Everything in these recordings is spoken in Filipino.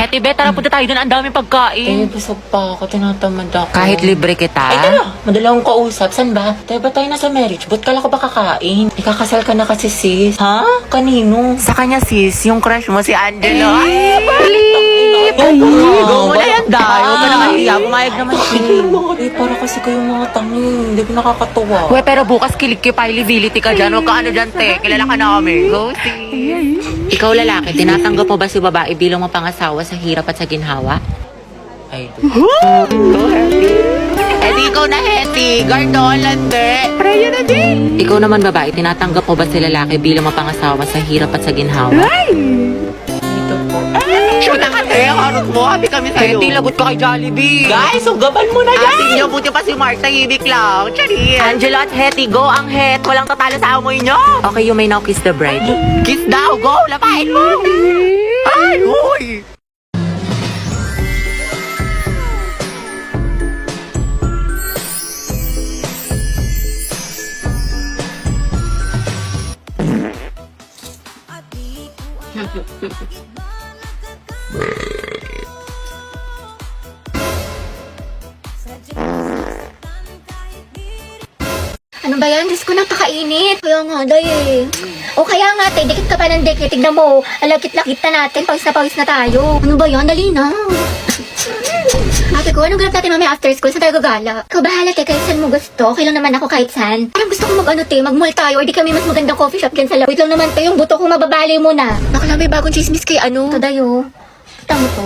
Hetty, bet, tara punta tayo doon. Ang daming pagkain. Busog pa ako. Tinatamad ako. Kahit libre kita? Ay, tara. Madala akong kausap. San ba? Tayo ba tayo nasa marriage? Ba't kala ko ba kakain? Ikakasal ka na kasi, sis. Ha? Kanino? Sa kanya, sis, yung crush mo, si Angelo. Ay, Flip! Ay, Go mo na yan, Day. Huwag ka na kahiya. Pumayag naman siya. Para kasi kayong mga tangi. Hindi ko nakakatuwa. We, pero bukas kilikipability ka dyan. Huwag ka ano dyan, te. Kilala ka namin. Go, sis. Ikaw lalaki, tinatanggap mo ba si babae bilang mapangasawa sa hirap at sa ginhawa? Ay, Go, Hetty. Edi, ikaw na, Hetty. Gardon, lande. Preyo na din. Ikaw naman, babae, tinatanggap mo ba si lalaki bilang mapangasawa sa hirap at sa ginhawa? dito po. Shoot na ka, te. Harot mo. Happy kami sa'yo. Hetty, lagot ka kay Jollibee. Guys, ugaban mo na yan! Asin niyo, buti pa si Mark sa hibik lang. Charis. Angela at Hetty, go ang het. Walang tatalo sa amoy niyo. Okay, you may now kiss the bride. Kiss daw, go. Lapain mo. Ay, huy. Ano ba yan? Diyos ko, napakainit. Kaya nga, day eh. O kaya nga, te, dikit ka pa ng dikit. Tignan mo, alakit-lakit na natin. Pawis na tayo. Ano ba yan? Dali na. Ate ko, anong ganap natin mamaya after school? Saan tayo gagala? Ikaw bahala, te, kahit saan mo gusto. Okay lang naman ako kahit saan. Parang gusto ko mag-mall tayo or di kami mas magandang coffee shop dyan sa lab. Wait lang naman, te, yung buto ko mababali mo na. Bakla, may bagong chismis kay ano? Ito, dayo. Kita mo to?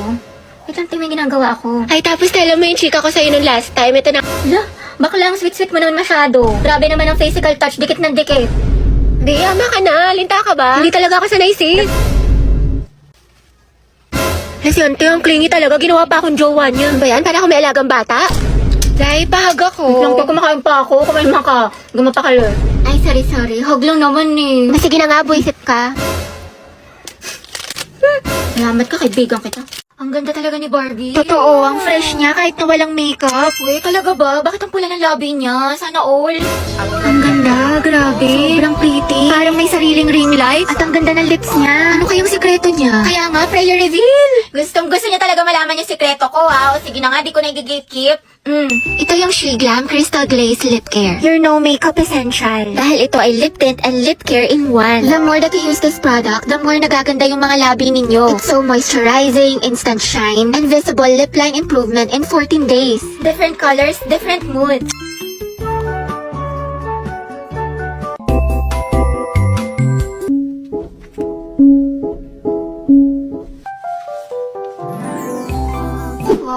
Wait lang, te, may ginagawa ako. Ay, tapos tala mo yung chika ko sa'yo nung last time. Ito na. Hala, bakla ang sweet-sweet mo naman masyado. Grabe naman ang physical touch, dikit ng dikit. Di, ama ka na. Linta ka ba? Hindi talaga ako sanay, sis. Lesyante, ang clingy talaga. Ginawa pa akong jowa niya. Ano ba yan? Para ako may alagang bata? Dahil pahag ako. Wait lang, te, kumakain pa ako. Kumain ka. Gumapakalit. Ay, sorry. Hog lang naman eh. Sige na nga, buisit ka. Salamat ka, kaibigan kita. Ang ganda talaga ni Barbie. Totoo, ang fresh niya kahit na walang makeup. Uy, talaga ba? Bakit ang pula ng labi niya? Sana all. Ang ganda, grabe. Sobrang pretty. Parang may sariling ring light. At ang ganda ng lips niya. Ano kayang sikreto niya? Kaya nga, prayer reveal. Gusto niya talaga malaman yung sikreto ko, ha? O sige na nga, di ko na i-gatekeep. Ito yung She Glam Crystal Glaze Lip Care. Your no makeup essential. Dahil ito ay lip tint and lip care in one. The more that you use this product, the more nagaganda yung mga labi ninyo. It's so moisturizing, instant shine, and visible lip line improvement in 14 days. Different colors, different moods.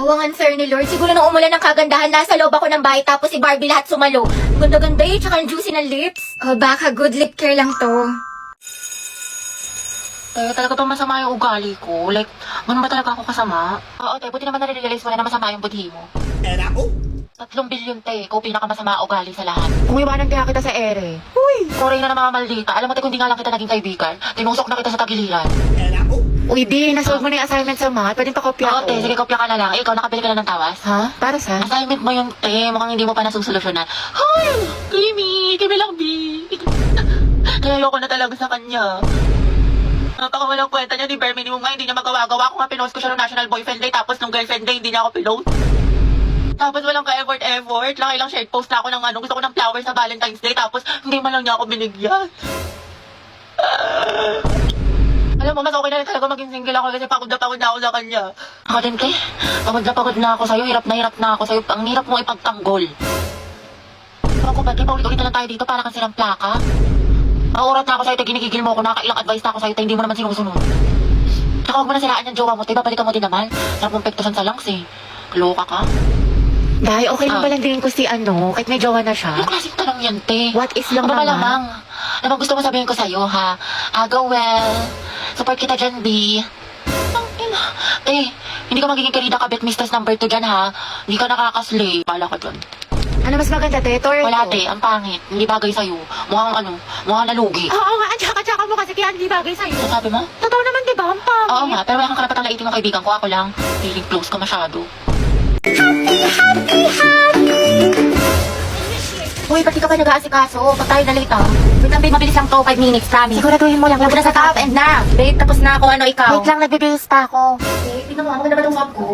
Wow, ang unfair ni Lord. Siguro nung umulan ng kagandahan, nasa loob ako ng bahay tapos si Barbie lahat sumalo. Ganda-ganda eh, tsaka ang juicy ng lips. O baka good lip care lang to. Talaga bang masama yung ugali ko? Like, ganun ba talaga ako kasama? Oo, te, buti naman nare-realize mo na masama yung budhi mo. 3 bilyon, te. Ikaw pinakamasama ugali sa lahat. Kung iwanan kaya kita sa ere. Uy! Koray na namamaldita. Alam mo, te, kung di nga lang kita naging kaibigan, tinusok na kita sa tagiliran. Uy, di, nasolve mo na yung assignment sa math. Pwedeng pakopya ko. Oo, te, sige, kopya ka na lang. Ikaw, nakabili ka na ng tawas? Ha? Para sa? Assignment mo yung, te. Mukhang hindi mo pa nasusolusyonan. Hoy! Kimi! Kimi lang, B! Kaya ayoko na talaga sa kanya. Napakawalang kwenta niya ni Bare Minimum nga, hindi niya magawa-gawa. Ako nga pinost ko siya ng National Boyfriend Day, tapos nung Girlfriend Day, hindi niya ako pinost. Tapos walang ka-effort. Lang share post na ako ng gusto ko ng flowers sa Valentine's Day, tapos hindi man lang niya ako binigyan. Alam mo, mas okay na rin talaga maging single ako kasi pagod na ako sa kanya. Ako din, te. Pagod na ako sa'yo, hirap na ako sa'yo. Ang hirap mo ipagtanggol. Ako ba, te, paulit-ulit na lang tayo dito para kang silang plaka. Maurat na ako sa'yo, te, ginigigil mo ako, nakailang advice na ako sa'yo, te, hindi mo naman sinusunod. Tsaka huwag mo na siraan yung jowa mo, te, babalikan mo din naman. Sarap mong pektusan sa lungs, eh. Loka ka. Dahil okay lang ba lang din ko si kahit may jowa na siya? Yung klaseng tanong yan, te. What is lang Ano ba naman? malamang? Ano bang gusto mo sabihin ko sa'yo, ha? Go well. Support kita dyan, B. Ang ina. Hindi ka magiging karida kabit mistress number 2 dyan, ha? Hindi ka nakakaslay. Bala ka dyan. Ano mas maganda, te? Or Wala, te. Ang pangit. Hindi bagay sa'yo. Mukhang nalugi. Oo nga, tsaka mo kasi kaya hindi bagay sa'yo. Ano sabi mo? Totoo naman, di ba? Ang pangit. Oo nga, pero wala kang karapatang laitin ng kaibigan ko. Ako lang. Feeling close ka masyado. Uy, ba't di ka pa nag-aasikaso? Pag tayo na late, Wait lang, babe. Mabilis lang to. 5 minutes, promise. Siguraduhin mo lang. Huwag na sa top and na. Babe, tapos na ako. Ano ikaw? Wait lang, nagbibihis pa ako. Babe, Tingnan mo, maganda ba itong suot ko?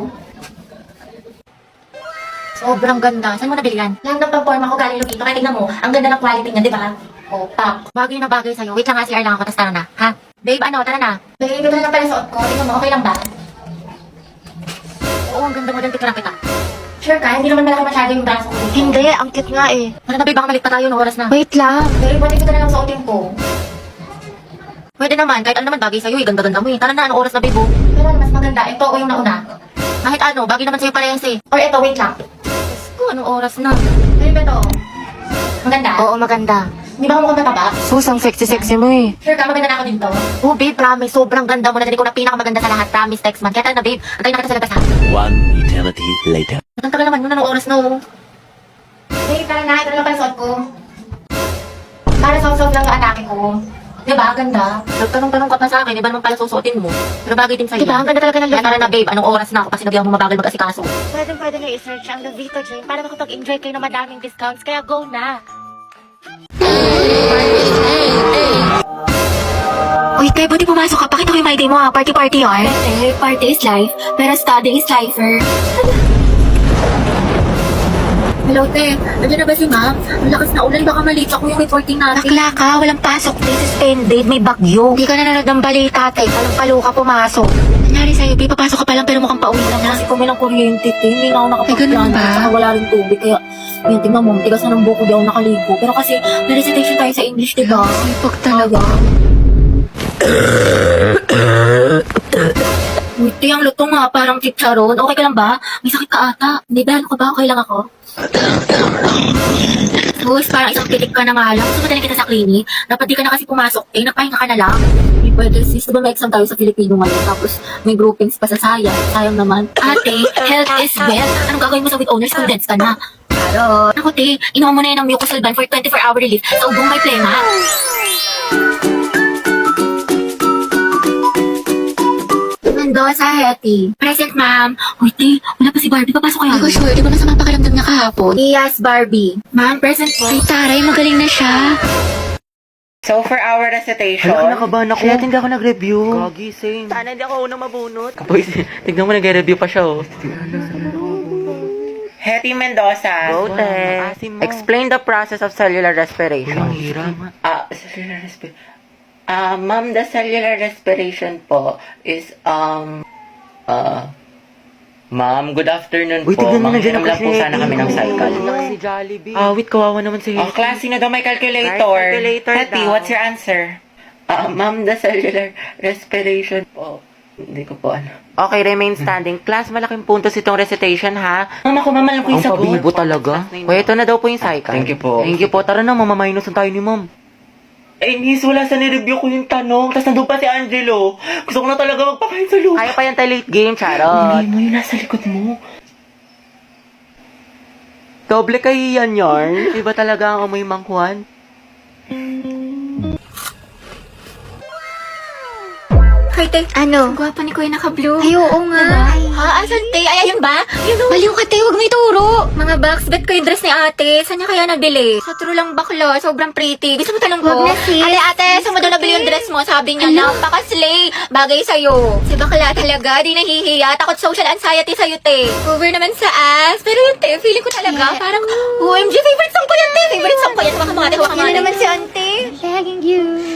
Sobrang ganda. Saan mo nabili yan? Lang ng pang-forma ko galing Lugito. Kaya tingnan mo, ang ganda ng quality niya, di ba? Oh, pak. Bagay na bagay sa'yo. Wait lang nga, CR lang ako, tas tara na. Ha? Babe, ano? Tara na. Babe, ito na lang pala suot ko. Tingnan mo, okay lang ba? Oo, ang ganda mo din. Picture kita. Sure ka? Hindi naman malaki masyado yung braso ko. Hindi, ang cute nga eh. Ano na, babe? Baka malit pa tayo ng oras na. Wait lang. Babe, pwede ko na lang suotin ko. Pwede naman, kahit ano naman bagay sa'yo, ganda-ganda mo eh. Tara na, anong oras na, babe? Pero ano mas maganda, ito o yung nauna. Kahit ano, bagay naman sa'yo parehas eh. Or ito, wait lang. Diyos ko, anong oras na? Babe, ito. Maganda? Oo, maganda. Hindi ba ako mukhang mataba? Susang sexy mo eh. Sure ka, maganda na ako dito. Oh, babe, promise, sobrang ganda mo na. Dali ko na pinakamaganda sa lahat. Promise, text man. Kaya tara na, babe. Antayin na kita sa labas, ha? One eternity later. Ang tagal naman yun, anong oras na, oh. Babe, tara na. Ito na lang pala suot ko. Para soft-soft lang yung atake ko. Diba, ganda. Nagtanong-tanong ka pa sa akin, iba naman pala susuotin mo. Pero bagay din sa'yo. Diba, ang ganda talaga ng Kaya tara na, babe. Anong oras na ako kasi nabiyang mo mabagal mag-asikaso. Pwede nyo i-search ang Lovito Gym para makapag-enjoy kayo ng madaming discounts. Kaya go na! Uy, te, buti pumasok ka. Pakita ko yung my day mo ha. Party-party yar. Te, party is life, pero study is lifer. Hello, te. Nandiyan na ba si ma'am? Ang lakas na ulan. Baka malate ako yung reporting natin. Bakla ka, walang pasok. Te, suspended, may bagyo. Hindi ka nanonood ng balita, te. Palang-palo ka pumasok. Nangyari sa'yo, babe, papasok ka pa lang pero mukhang pauwi ka na. Kasi kumilang kuryente, te. Hindi na ako Ay, ganun nakapagplano. ba? Saka wala rin tubig. Kaya, yun, tingnan mo, tigas na ng buko, di ako nakaligo. Pero kasi, may recitation tayo sa English, di ba? Pag talaga. Uy, te, ang lutong nga, parang chicharon. Okay ka lang ba? May sakit ka ata. Hindi ba? Ano ka ba? Okay lang ako? Sus, parang isang pitik ka na nga lang. Gusto mo kita sa clinic? Dapat di ka na kasi pumasok. Eh, nagpahinga ka na lang. Hindi pwede, sis. Diba may exam tayo sa Filipino ngayon? Tapos, may groupings pa sa sayang. Sayang naman. Ate, health is wealth. Anong gagawin mo sa with owners? Condensed ka na. Charot. Ako, te, inuha mo na yan ng mucosolvan for 24-hour relief sa ubong may plema. Mendoza, Hetty. Present, ma'am. Uy, te, wala pa si Barbie. Papasok kaya. Hindi ko sure, di ba masama pakiramdam niya kahapon? Yes, Barbie. Ma'am, present po. Ay, taray, magaling na siya. So, for our recitation... Hala, kinakabahan ako. Shit, hindi ako nag-review. Gagi, same. Sana hindi ako unang mabunot. Boys, tignan mo, nag-review pa siya, oh. Hetty Mendoza. Go, te. Explain the process of cellular respiration. Ang hirap. Cellular respiration. Ma'am, the cellular respiration po is, Ma'am, good afternoon Uy, po. tignan mo, nandiyan Manghiram ako lang po si sana kami ng cycle. Si Jollibee. Wait, kawawa naman si Oh, class, sino daw may calculator? Calculator Hetty, daw. what's your answer? Ma'am, the cellular respiration po. Hindi ko po ano. Okay, remain standing. Class, malaking puntos itong recitation, ha? Ma'am, ako mamalang ko yung Ang sagot. pabibo talaga. Uy, ito na daw po yung cycle. Thank you po. Thank you po. Tara na, mamamainusan tayo ni ma'am. Eh, miss, wala sa nireview ko yung tanong. Tapos nandun pa si Angelo. Gusto ko na talaga magpakain sa lupa. Kaya pa yan tayo late game, charot. Hindi mo yung nasa likod mo. Doble kayo yan, yarn. Iba talaga ang amoy manghuan. Ay, te, Ano? gwapa ni Kuya naka-blue. Ay, oo nga. Ha? Asan, te? Ay, ayun ba? Yun o. Baliw ka, te. Huwag mo ituro. Mga box, bet ko yung dress ni ate. Saan niya kaya nabili? Sa true lang bakla, sobrang pretty. Gusto mo tanong ko? Wag na, sis. Ate, saan mo daw nabili yung dress mo? Sabi niya, napaka-slay. Bagay sa'yo. Si bakla talaga, di nahihiya. Takot social anxiety sa'yo, te. Over naman sa ass. Pero yun, te, feeling ko talaga, parang, OMG, favorite song ko yan, te. Favorite song ko yan. Baka mga te, baka mga naman si ante.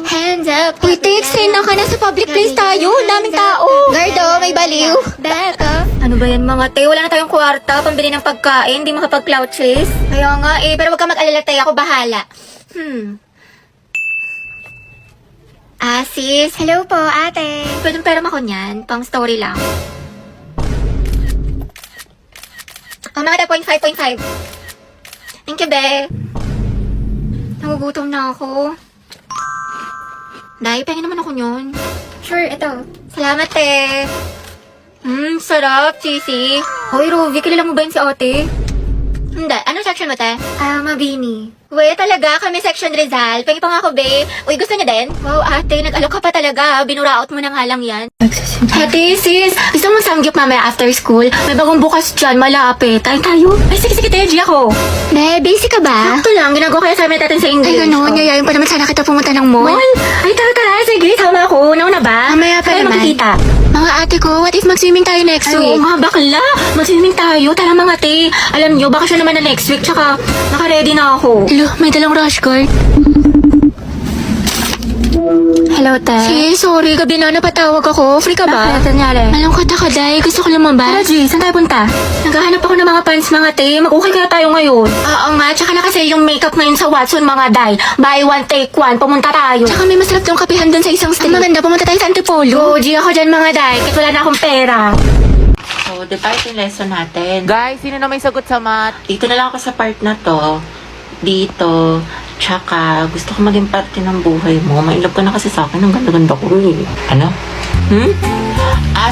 Hands up. Uy, te, explain na ka na sa public place tayo. Daming tao. Gardo, may baliw. Back up. Ano ba yan mga te? Wala na tayong kwarta, pambili ng pagkain, di makapag-clouches. Kaya nga eh, pero wag ka mag-alala tayo, ako bahala. Sis. Hello po, ate. Pwedeng pera ako niyan, pang story lang. Mga 0.5. Thank you, be. Nagugutom na ako. Day, pahingin naman ako niyon. Sure, ito. Salamat, te. Sarap, cheesy. Hoy, Ruby, kilala mo ba yun si ate? Hindi. Anong section mo, te? Mabini. Uy, talaga, kami section Rizal. Pengi pa nga ako, be. Uy, gusto niya din? Wow, ate, nag-alok ka pa talaga. Binuraot mo na nga lang yan. Ate, sis, gusto mo samgyup mamaya after school? May bagong bukas dyan, malapit. Tayo. Ay, sige, Teji ako. Ne, busy ka ba? Sakto lang, ginagawa ko yung assignment natin sa English. Ay, gano'n. Yayayin pa naman sana kita pumunta ng mall. Mall? Ay, tara, sige, tama ako. Nauna ba? Mamaya pa Kaya naman. makikita. Mga ate ko, what if mag-swimming tayo next Ay, week? oo nga, bakla. Mag-swimming tayo. Tara mga te. Alam nyo, baka siya naman na next week. Tsaka, naka-ready na ako. Hello, may dalang rush guard. Hello, te. Sis, sorry, gabi na napatawag ako. Free ka ba? Bakit? Nangyari? Malungkot ako, Day. Gusto ko Tara, lumabas. G, saan tayo punta? Naghahanap ako ng mga pants, mga te. Mag-okay kaya tayo ngayon. Oo nga, tsaka na kasi yung makeup ngayon sa Watson, mga Day. Buy one, take one. Pumunta tayo. Tsaka may masarap yung kapihan dun sa isang street. Maganda, pumunta tayo sa Antipolo. Go, G, ako dyan mga day. Kahit wala na akong pera. So, di ba ito yung lesson natin? Guys, sino na may sagot sa math? Dito na lang ako sa part na to. Dito. Tsaka, gusto ko maging parte ng buhay mo. Mailove ka na kasi sa akin. Ang ganda-ganda ko eh. Ano?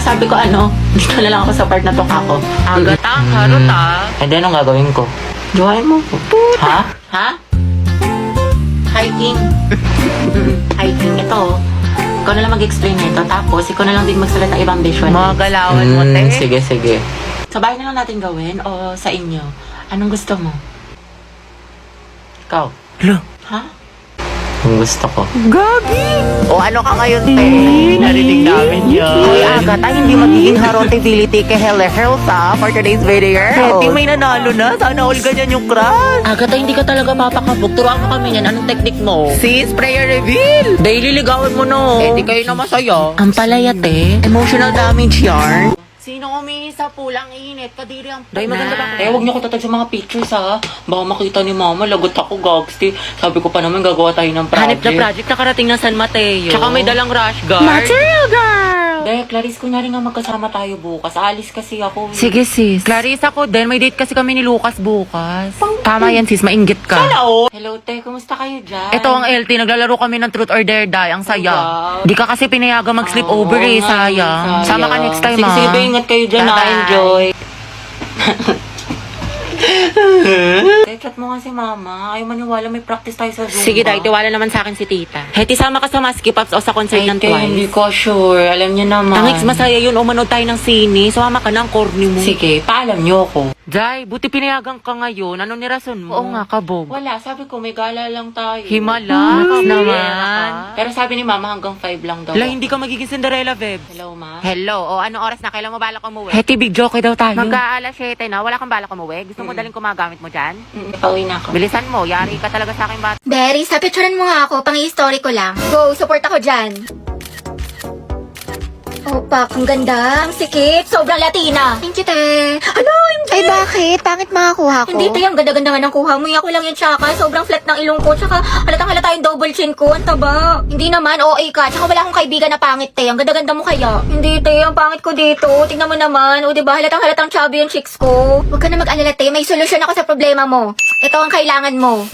Sabi ko ano, dito na lang ako sa part na to kako. Agata, karot ah. And then, anong gagawin ko? Jowain mo ko. Ha? Ha? Hiking. Hiking. Ito. Ikaw na lang mag-explain nito. Tapos, ikaw na lang din magsalat ng ibang visual. Mga galawan mo, te. Sige, sige. Sa bahay na lang natin gawin o sa inyo? Anong gusto mo? Ikaw? Lo. Ha? Ang gusto ko. Gagi! O ano ka ngayon, te? Narinig namin yun. Hoy, Agata, hindi magiging harontability kay Helsa for today's video. Pwede may nanalo na. Sana all ganyan yung crush. Agata, hindi ka talaga papakabog. Turuan mo kami yan. Anong technique mo? Sis, prayer reveal. Daily ligawan mo no. Di kayo na masaya. Ang palayate. Emotional damage yarn. Sino umihi sa pulang init? Kadiri ang Day, maganda ba? Huwag niyo ko tatag sa mga pictures ha. Baka makita ni mama. Lagot ako, gagsti. Sabi ko pa naman gagawa tayo ng project. Hanip na project nakarating ng San Mateo. Tsaka may dalang rush guard. Material girl! Dahil, Clarice, kunyari nga magkasama tayo bukas. Alis kasi ako. Sige sis. Clarissa ko din, may date kasi kami ni Lucas bukas. Tama yan sis, mainggit ka. Hello, te. Kumusta kayo dyan? Ito ang LT, naglalaro kami ng Truth or Dare Die. Ang saya. Wow. Di ka kasi pinayagan mag-sleep over Oo eh, nga, sayang. Sama ka next time sige, ah. sige, ba, ingat kayo dyan ha. Bye-bye. Enjoy. Chat mo nga si mama. Ayaw maniwala, may practice tayo sa Zumba. Sige Day, tiwala naman sa akin si tita. Heti, sama ka sa Maski Pops o sa concert ng Kaya hindi Twice. ko sure. Alam niyo naman. Tangix, masaya yun. Umanood tayo ng sine. Sumama ka na ang corny mo. Sige, paalam niyo ako. Day, buti pinayagan ka ngayon. Ano ni rason mo? Oo nga, kabog. Wala, sabi ko may gala lang tayo. Himala naman. Pero sabi ni mama hanggang 5 lang daw. Hala, hindi ka magiging Cinderella, Bebs. Hello, ma. Hello, o anong oras na? Kailan mo balak umuwi? Heti, big joke daw tayo. Magka-alas 7 na, wala kang balak umuwi? Gusto mo daling kumagamit mo dyan? Pauwi na ako. Bilisan mo, yari ka talaga sa akin bata. Berry, sa picturean mo nga ako, pang-i-story ko lang. Go, support ako dyan. Opak, ang ganda, ang sikip, sobrang Latina. Thank you, te. Ano, MJ? Ay, bakit? Pangit makakuha ko? Hindi, te, ang ganda-ganda nga ng kuha mo. Ako lang yung tsaka. Sobrang flat ng ilong ko. Tsaka halatang halata yung double chin ko. Ang taba. Hindi naman, OA ka. Tsaka wala akong kaibigan na pangit, te. Ang ganda-ganda mo kaya. Hindi, te. Ang pangit ko dito. Tingnan mo naman. O, diba? Halatang chubby yung chicks ko. Huwag ka na mag-alala, te. May solusyon ako sa problema mo. Ito ang kailangan mo.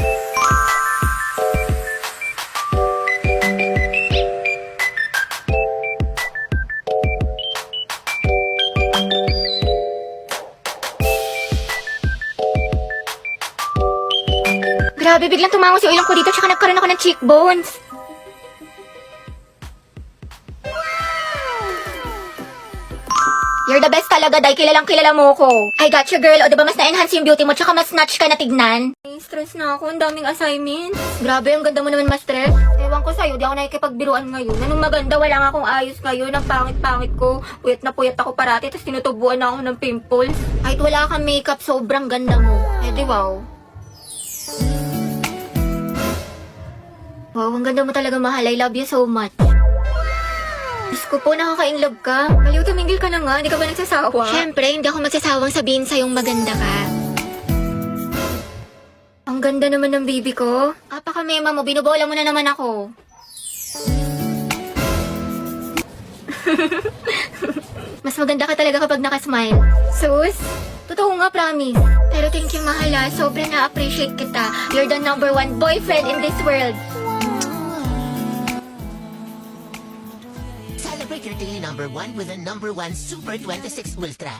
Grabe, biglang tumangos yung ilong ko dito tsaka nagkaroon ako ng cheekbones. You're the best talaga, Day. Kilalang kilala mo ko. I got you, girl. O, diba mas na-enhance yung beauty mo tsaka mas snatch ka na tignan? Ay, stress na ako. Ang daming assignments. Grabe, ang ganda mo naman, ma-stress. Ewan ko sa'yo, di ako nakikipagbiruan ngayon. Anong maganda, wala nga akong ayos ngayon. Ang pangit-pangit ko. Puyat na puyat ako parati, tapos tinutubuan na ako ng pimples. Kahit wala kang makeup, sobrang ganda mo. Eh di wow. Wow, ang ganda mo talaga, mahal. I love you so much. Diyos ko po, nakaka-inlove ka. Maliw, tumingil ka na nga. Hindi ka ba nagsasawa? Siyempre, hindi ako magsasawang sabihin sa'yong maganda ka. Ang ganda naman ng baby ko. Apaka-mema mo, binubola mo na naman ako. Mas maganda ka talaga kapag nakasmile. Sus, totoo nga, promise. Pero thank you, mahala. Sobrang na-appreciate kita. You're the number one boyfriend in this world. Celebrate your daily number one with a number one Super 26 Ultra.